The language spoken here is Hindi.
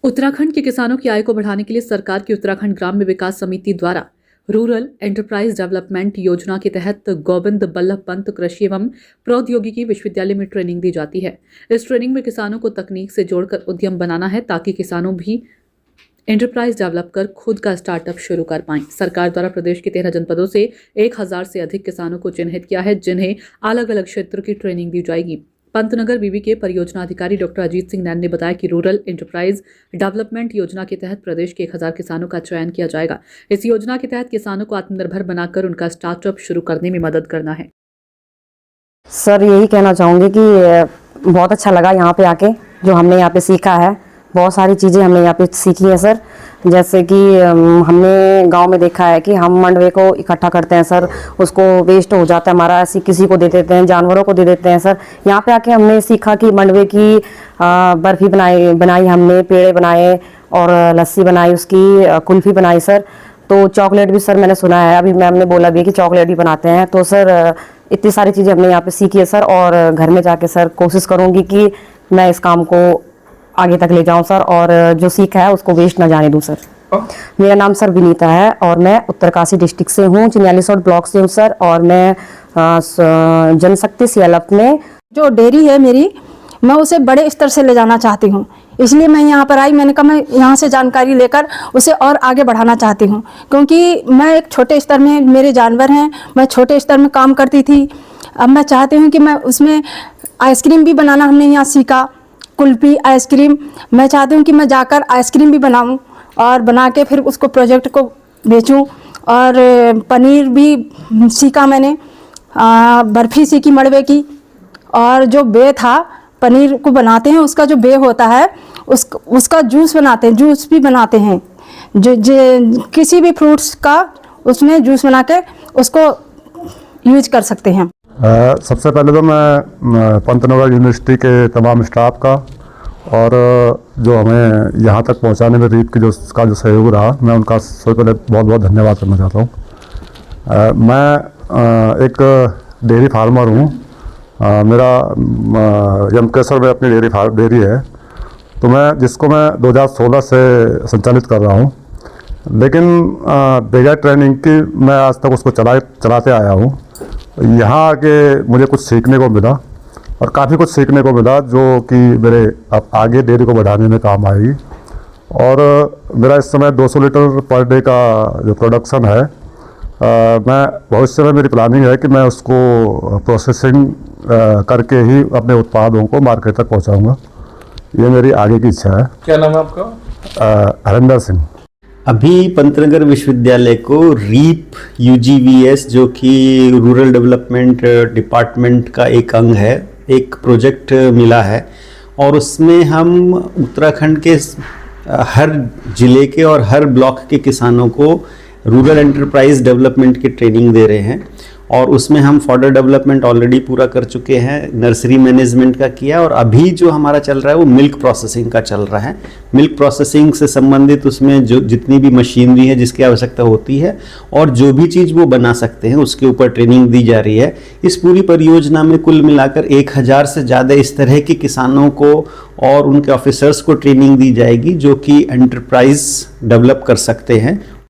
उत्तराखंड के किसानों की आय को बढ़ाने के लिए सरकार की उत्तराखंड ग्राम्य विकास समिति द्वारा रूरल एंटरप्राइज डेवलपमेंट योजना के तहत गोविंद बल्लभ पंत कृषि एवं प्रौद्योगिकी विश्वविद्यालय में ट्रेनिंग दी जाती है। इस ट्रेनिंग में किसानों को तकनीक से जोड़कर उद्यम बनाना है ताकि किसानों भी एंटरप्राइज डेवलप कर खुद का स्टार्टअप शुरू कर पाएं। सरकार द्वारा प्रदेश के 13 जनपदों से 1000 से अधिक किसानों को चिन्हित किया है, जिन्हें अलग अलग क्षेत्र की ट्रेनिंग दी जाएगी। पंतनगर बीवी के परियोजना अधिकारी डॉक्टर अजीत सिंह नैन ने बताया कि रूरल एंटरप्राइज डेवलपमेंट योजना के तहत प्रदेश के 1000 किसानों का चयन किया जाएगा। इस योजना के तहत किसानों को आत्मनिर्भर बनाकर उनका स्टार्टअप शुरू करने में मदद करना है। सर, यही कहना चाहूँगी कि बहुत अच्छा लगा यहाँ पे आके, जो हमने यहाँ पे सीखा है। बहुत सारी चीज़ें हमने यहाँ पे सीखी है सर। जैसे कि हमने गांव में देखा है कि हम मंडवे को इकट्ठा करते हैं सर, उसको वेस्ट हो जाता है हमारा, ऐसी किसी को दे देते हैं, जानवरों को दे देते हैं सर। यहाँ पे आके हमने सीखा कि मंडवे की बर्फ़ी बनाई हमने, पेड़े बनाए और लस्सी बनाई, उसकी कुल्फ़ी बनाई सर। तो चॉकलेट भी सर मैंने सुना है, अभी मैम ने बोला भी कि चॉकलेट भी बनाते हैं। तो सर इतनी सारी चीज़ें हमने यहाँ पे सीखी है सर, और घर में जाके सर कोशिश करूँगी कि मैं इस काम को आगे तक ले जाऊं सर, और जो सीखा है उसको वेस्ट ना जाने दूं सर। मेरा नाम सर विनीता है और मैं उत्तरकाशी डिस्ट्रिक्ट से हूँ, चिन्यालीसौड़ ब्लॉक से हूँ सर। और मैं जनशक्ति सीएलएफ में जो डेयरी है मेरी, मैं उसे बड़े स्तर से ले जाना चाहती हूँ, इसलिए मैं यहाँ पर आई। मैंने कहा मैं यहाँ से जानकारी लेकर उसे और आगे बढ़ाना चाहती हूँ, क्योंकि मैं एक छोटे स्तर में, मेरे जानवर हैं, मैं छोटे स्तर में काम करती थी। अब मैं चाहती हूँ कि मैं उसमें आइसक्रीम भी बनाना हमने यहाँ सीखा, कुल्फी, आइसक्रीम। मैं चाहती हूँ कि मैं जाकर आइसक्रीम भी बनाऊँ और बना के फिर उसको प्रोजेक्ट को बेचूँ। और पनीर भी सीखा मैंने, बर्फ़ी सीखी मड़वे की, और जो बे था पनीर को बनाते हैं, उसका जो बे होता है उसका जूस बनाते हैं, जूस भी बनाते हैं। जो किसी भी फ्रूट्स का उसमें जूस बना के उसको यूज कर सकते हैं। सबसे पहले तो मैं पंतनगर यूनिवर्सिटी के तमाम स्टाफ का और जो हमें यहाँ तक पहुँचाने में रीप की जो सहयोग रहा, मैं उनका सबसे पहले बहुत बहुत धन्यवाद करना चाहता हूँ। मैं एक डेयरी फार्मर हूँ। मेरा यमकेश्वर में अपनी डेयरी है, तो जिसको मैं 2016 से संचालित कर रहा हूँ। लेकिन बगैर ट्रेनिंग की मैं आज तक उसको चलाते आया हूँ। यहाँ आके मुझे कुछ सीखने को मिला और काफ़ी कुछ सीखने को मिला, जो कि मेरे अब आगे डेयरी को बढ़ाने में काम आएगी। और मेरा इस समय 200 लीटर पर डे का जो प्रोडक्शन है, मैं भविष्य में मेरी प्लानिंग है कि मैं उसको प्रोसेसिंग करके ही अपने उत्पादों को मार्केट तक पहुँचाऊँगा। ये मेरी आगे की इच्छा है। क्या नाम है आपका? हरिंदर सिंह। अभी पंतनगर विश्वविद्यालय को रीप UGVS, जो कि रूरल डेवलपमेंट डिपार्टमेंट का एक अंग है, एक प्रोजेक्ट मिला है, और उसमें हम उत्तराखंड के हर जिले के और हर ब्लॉक के किसानों को रूरल एंटरप्राइज डेवलपमेंट की ट्रेनिंग दे रहे हैं। और उसमें हम फॉडर डेवलपमेंट ऑलरेडी पूरा कर चुके हैं, नर्सरी मैनेजमेंट का किया, और अभी जो हमारा चल रहा है वो मिल्क प्रोसेसिंग का चल रहा है। मिल्क प्रोसेसिंग से संबंधित उसमें जो जितनी भी मशीनरी है जिसकी आवश्यकता होती है और जो भी चीज़ वो बना सकते हैं उसके ऊपर ट्रेनिंग दी जा रही है। इस पूरी परियोजना में कुल मिलाकर 1000 से ज़्यादा इस तरह के किसानों को और उनके ऑफिसर्स को ट्रेनिंग दी जाएगी, जो कि एंटरप्राइज डेवलप कर सकते हैं।